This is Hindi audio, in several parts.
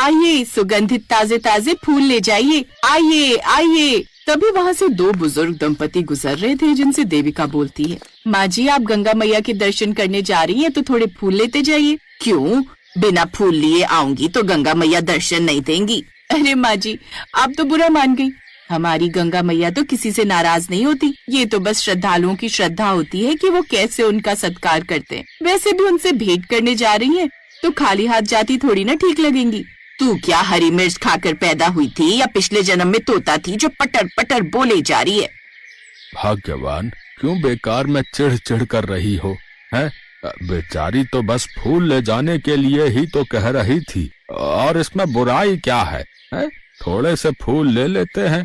आइए, सुगंधित ताजे ताजे फूल ले जाइए, आइए आइए। तभी वहाँ से दो बुजुर्ग दंपति गुजर रहे थे, जिनसे देविका बोलती है, माँ जी आप गंगा मैया के दर्शन करने जा रही हैं तो थोड़े फूल लेते जाइए। क्यों? बिना फूल लिए आऊंगी तो गंगा मैया दर्शन नहीं देंगी। अरे माँ जी आप तो बुरा मान गई, हमारी गंगा मैया तो किसी से नाराज नहीं होती, ये तो बस श्रद्धालुओं की श्रद्धा होती है कि वो कैसे उनका सत्कार करते हैं। वैसे भी उनसे भेंट करने जा रही हैं तो खाली हाथ जाती थोड़ी ना ठीक लगेंगी। तू क्या हरी मिर्च खाकर पैदा हुई थी या पिछले जन्म में तोता थी जो पटर पटर बोले जा रही है? भगवान, क्यों बेकार में चिढ़ चिढ़ कर रही हो? हैं? बेचारी तो बस फूल ले जाने के लिए ही तो कह रही थी, और इसमें बुराई क्या है? हैं? थोड़े से फूल ले लेते हैं।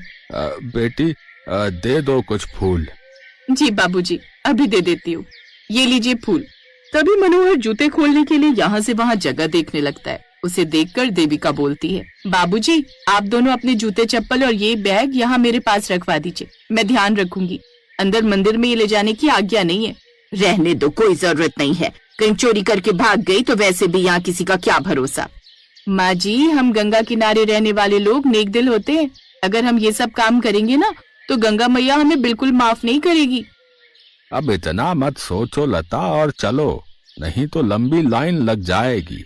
बेटी दे दो कुछ फूल। जी बाबूजी अभी दे देती हूँ, ये लीजिए फूल। तभी मनोहर जूते खोलने के लिए यहाँ से वहाँ जगह देखने लगता है। उसे देखकर देविका बोलती है, बाबूजी आप दोनों अपने जूते चप्पल और ये बैग यहाँ मेरे पास रखवा दीजिए, मैं ध्यान रखूंगी। अंदर मंदिर में ये ले जाने की आज्ञा नहीं है। रहने दो, कोई जरूरत नहीं है, कहीं चोरी करके भाग गई तो वैसे भी यहाँ किसी का क्या भरोसा। माँ जी हम गंगा किनारे रहने वाले लोग नेक दिल होते हैं, अगर हम ये सब काम करेंगे ना तो गंगा मैया हमें बिल्कुल माफ नहीं करेगी। अब इतना मत सोचो लता और चलो, नहीं तो लंबी लाइन लग जाएगी।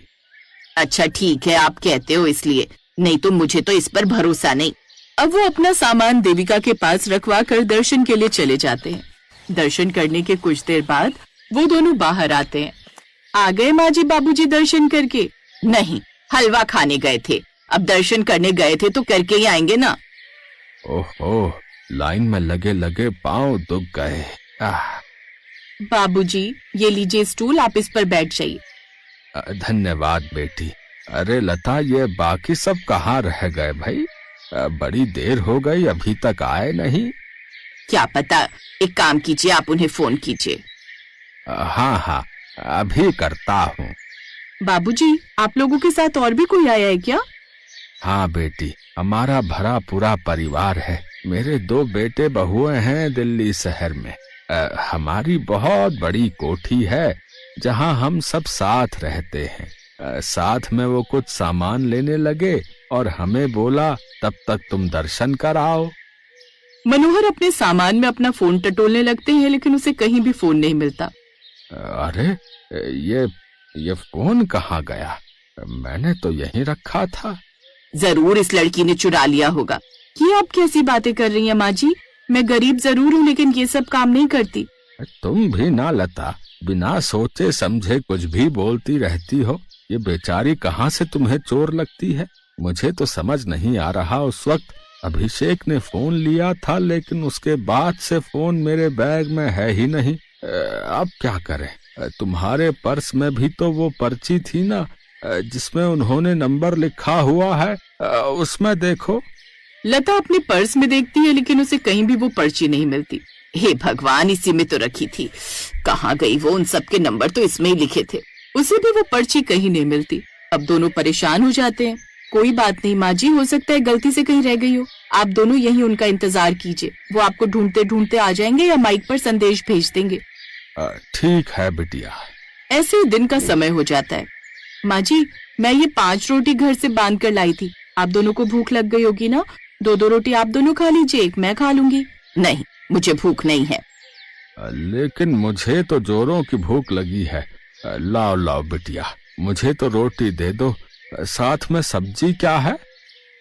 अच्छा ठीक है आप कहते हो इसलिए, नहीं तो मुझे तो इस पर भरोसा नहीं। अब वो अपना सामान देविका के पास रखवा कर दर्शन के लिए चले जाते हैं। दर्शन करने के कुछ देर बाद वो दोनों बाहर आते हैं। आ गए माँ जी बाबूजी दर्शन करके? नहीं, हलवा खाने गए थे, अब दर्शन करने गए थे तो करके ही आएंगे ना। ओहो, लाइन में लगे लगे पांव दुख गए। बाबूजी ये लीजिए स्टूल, आप इस पर बैठ जाइए। धन्यवाद बेटी। अरे लता ये बाकी सब कहाँ रह गए भाई? बड़ी देर हो गई अभी तक आए नहीं। क्या पता, एक काम कीजिए आप उन्हें फोन कीजिए। हाँ हाँ अभी करता हूँ। बाबूजी आप लोगों के साथ और भी कोई आया है क्या? हाँ बेटी, हमारा भरा पूरा परिवार है। मेरे 2 बेटे बहुएं हैं दिल्ली शहर में। हमारी बहुत बड़ी कोठी है जहाँ हम सब साथ रहते हैं। साथ में वो कुछ सामान लेने लगे और हमें बोला तब तक तुम दर्शन कर आओ। मनोहर अपने सामान में अपना फोन टटोलने लगते हैं, लेकिन उसे कहीं भी फोन नहीं मिलता। अरे ये फोन कहाँ गया? मैंने तो यहीं रखा था। जरूर इस लड़की ने चुरा लिया होगा। ये आप कैसी बातें कर रही हैं माँ जी? मैं गरीब जरूर हूँ लेकिन ये सब काम नहीं करती। तुम भी ना लता, बिना सोचे समझे कुछ भी बोलती रहती हो। ये बेचारी कहाँ से तुम्हें चोर लगती है? मुझे तो समझ नहीं आ रहा। उस वक्त अभिषेक ने फोन लिया था, लेकिन उसके बाद से फोन मेरे बैग में है ही नहीं। अब क्या करें? तुम्हारे पर्स में भी तो वो पर्ची थी ना जिसमें उन्होंने नंबर लिखा हुआ है, उसमें देखो। लता अपने पर्स में देखती है लेकिन उसे कहीं भी वो पर्ची नहीं मिलती। हे भगवान, इसी में तो रखी थी, कहाँ गई वो? उन सबके नंबर तो इसमें ही लिखे थे। उसे भी वो पर्ची कहीं नहीं मिलती। अब दोनों परेशान हो जाते हैं। कोई बात नहीं माँ जी, हो सकता है गलती से कहीं रह गई हो। आप दोनों यहीं उनका इंतजार कीजिए, वो आपको ढूंढते ढूंढते आ जाएंगे या माइक पर संदेश भेज देंगे। ठीक है बिटिया। ऐसे ही दिन का समय हो जाता है। माँ जी मैं ये 5 रोटी घर से बांध कर लाई थी, आप दोनों को भूख लग गई होगी ना? 2-2 रोटी आप दोनों खा लीजिए, एक मैं खा लूंगी। नहीं, मुझे भूख नहीं है। लेकिन मुझे तो जोरों की भूख लगी है। लाओ लाओ बिटिया, मुझे तो रोटी दे दो। साथ में सब्जी क्या है?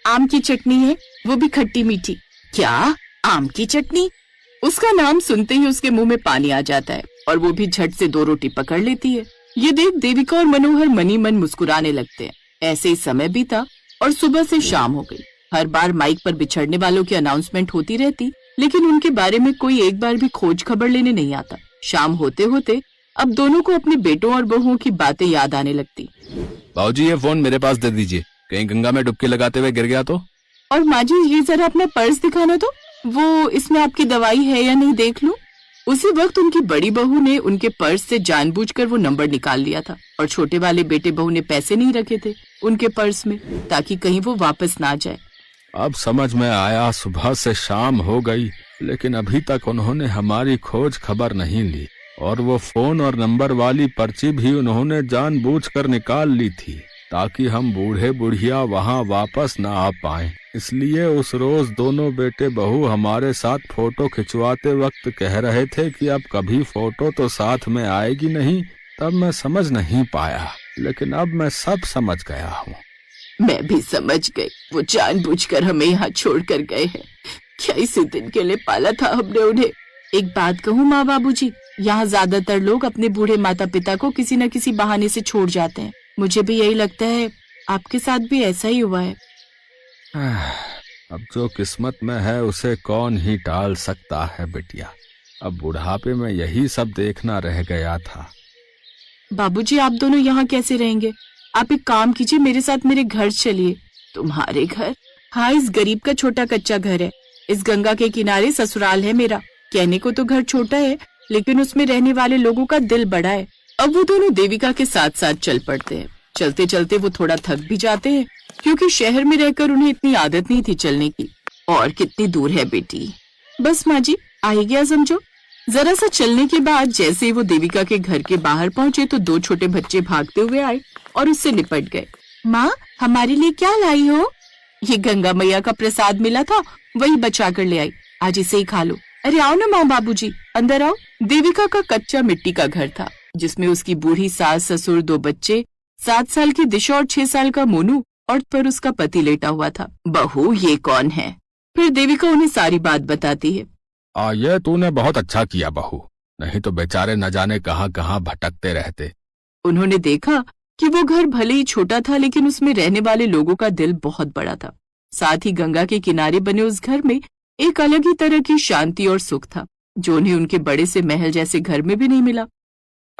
आम की चटनी है, वो भी खट्टी मीठी। क्या आम की चटनी? उसका नाम सुनते ही उसके मुंह में पानी आ जाता है और वो भी झट से 2 रोटी पकड़ लेती है। ये देख देविका और मनोहर मनी मन मुस्कुराने लगते हैं। ऐसे ही समय बीता और सुबह से शाम हो गई। हर बार माइक पर बिछड़ने वालों की अनाउंसमेंट होती रहती, लेकिन उनके बारे में कोई एक बार भी खोज खबर लेने नहीं आता। शाम होते होते अब दोनों को अपने बेटों और बहुओं की बातें याद आने लगती। बाबूजी ये फोन मेरे पास दे दीजिए, कहीं गंगा में डुबकी लगाते हुए गिर गया तो। और माँ जी ये जरा अपना पर्स दिखाना तो, वो इसमें आपकी दवाई है या नहीं देख लूं। उसी वक्त उनकी बड़ी बहू ने उनके पर्स से जानबूझकर वो नंबर निकाल लिया था और छोटे वाले बेटे बहू ने पैसे नहीं रखे थे उनके पर्स में, ताकि कहीं वो वापस ना जाए। अब समझ में आया, सुबह से शाम हो गई लेकिन अभी तक उन्होंने हमारी खोज खबर नहीं ली, और वो फोन और नंबर वाली पर्ची भी उन्होंने जानबूझकर निकाल ली थी ताकि हम बूढ़े बुढ़िया वहाँ वापस न आ पाएं। इसलिए उस रोज दोनों बेटे बहू हमारे साथ फोटो खिंचवाते वक्त कह रहे थे कि अब कभी फोटो तो साथ में आएगी नहीं। तब मैं समझ नहीं पाया, लेकिन अब मैं सब समझ गया हूँ। मैं भी समझ गई, वो जानबूझकर हमें यहाँ छोड़कर गए हैं। क्या इसी दिन के लिए पाला था हमने उन्हें। एक बात कहूँ माँ बाबूजी, यहाँ ज्यादातर लोग अपने बूढ़े माता पिता को किसी न किसी बहाने से छोड़ जाते हैं। मुझे भी यही लगता है, आपके साथ भी ऐसा ही हुआ है। अब जो किस्मत में है उसे कौन ही टाल सकता है बिटिया। अब बुढ़ापे में यही सब देखना रह गया था। बाबूजी, आप दोनों यहाँ कैसे रहेंगे? आप एक काम कीजिए, मेरे साथ मेरे घर चलिए। तुम्हारे घर? हाँ, इस गरीब का छोटा कच्चा घर है। इस गंगा के किनारे ससुराल है मेरा। कहने को तो घर छोटा है, लेकिन उसमें रहने वाले लोगों का दिल बड़ा है। अब वो दोनों देविका के साथ साथ चल पड़ते हैं। चलते चलते वो थोड़ा थक भी जाते हैं, क्योंकि शहर में रहकर उन्हें इतनी आदत नहीं थी चलने की। और कितनी दूर है बेटी? बस माँ जी, आ ही गया समझो। जरा सा चलने के बाद जैसे ही वो देविका के घर के बाहर पहुँचे तो दो छोटे बच्चे भागते हुए आए और उससे लिपट गए। माँ, हमारे लिए क्या लाई हो? ये गंगा मैया का प्रसाद मिला था, वही बचा कर ले आई। आज इसे ही खा लो। अरे आओ ना माँ बाबूजी, अंदर आओ। देविका का कच्चा मिट्टी का घर था, जिसमें उसकी बूढ़ी सास ससुर, दो बच्चे, 7 साल की दिशा और 6 साल का मोनू और पर उसका पति लेटा हुआ था। बहू, ये कौन है? फिर देविका उन्हें सारी बात बताती है। ये तूने बहुत अच्छा किया बहू, नहीं तो बेचारे न जाने कहाँ कहाँ भटकते रहते। उन्होंने देखा कि वो घर भले ही छोटा था, लेकिन उसमें रहने वाले लोगों का दिल बहुत बड़ा था। साथ ही गंगा के किनारे बने उस घर में एक अलग ही तरह की शांति और सुख था, जो उन्हें उनके बड़े से महल जैसे घर में भी नहीं मिला।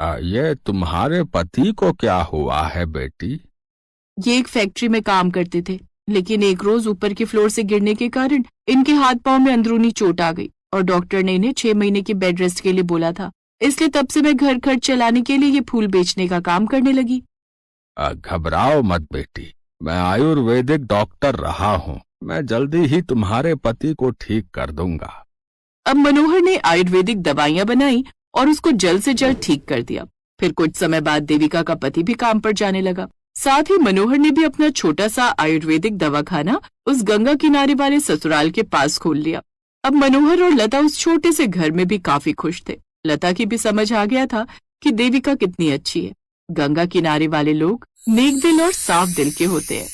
ये तुम्हारे पति को क्या हुआ है बेटी? ये एक फैक्ट्री में काम करते थे, लेकिन एक रोज ऊपर के फ्लोर से गिरने के कारण इनके हाथ पांव में अंदरूनी चोट आ गई और डॉक्टर ने इन्हें 6 महीने की बेड रेस्ट के लिए बोला था। इसलिए तब से मैं घर खर्च चलाने के लिए ये फूल बेचने का काम करने लगी। घबराओ मत बेटी, मैं आयुर्वेदिक डॉक्टर रहा हूँ। मैं जल्दी ही तुम्हारे पति को ठीक कर दूंगा। अब मनोहर ने आयुर्वेदिक दवाइयां बनाई और उसको जल्द से जल्द ठीक कर दिया। फिर कुछ समय बाद देविका का पति भी काम पर जाने लगा। साथ ही मनोहर ने भी अपना छोटा सा आयुर्वेदिक दवाखाना उस गंगा किनारे वाले ससुराल के पास खोल लिया। अब मनोहर और लता उस छोटे से घर में भी काफी खुश थे। लता की भी समझ आ गया था कि देविका कितनी अच्छी है। गंगा किनारे वाले लोग नेक दिल और साफ दिल के होते हैं।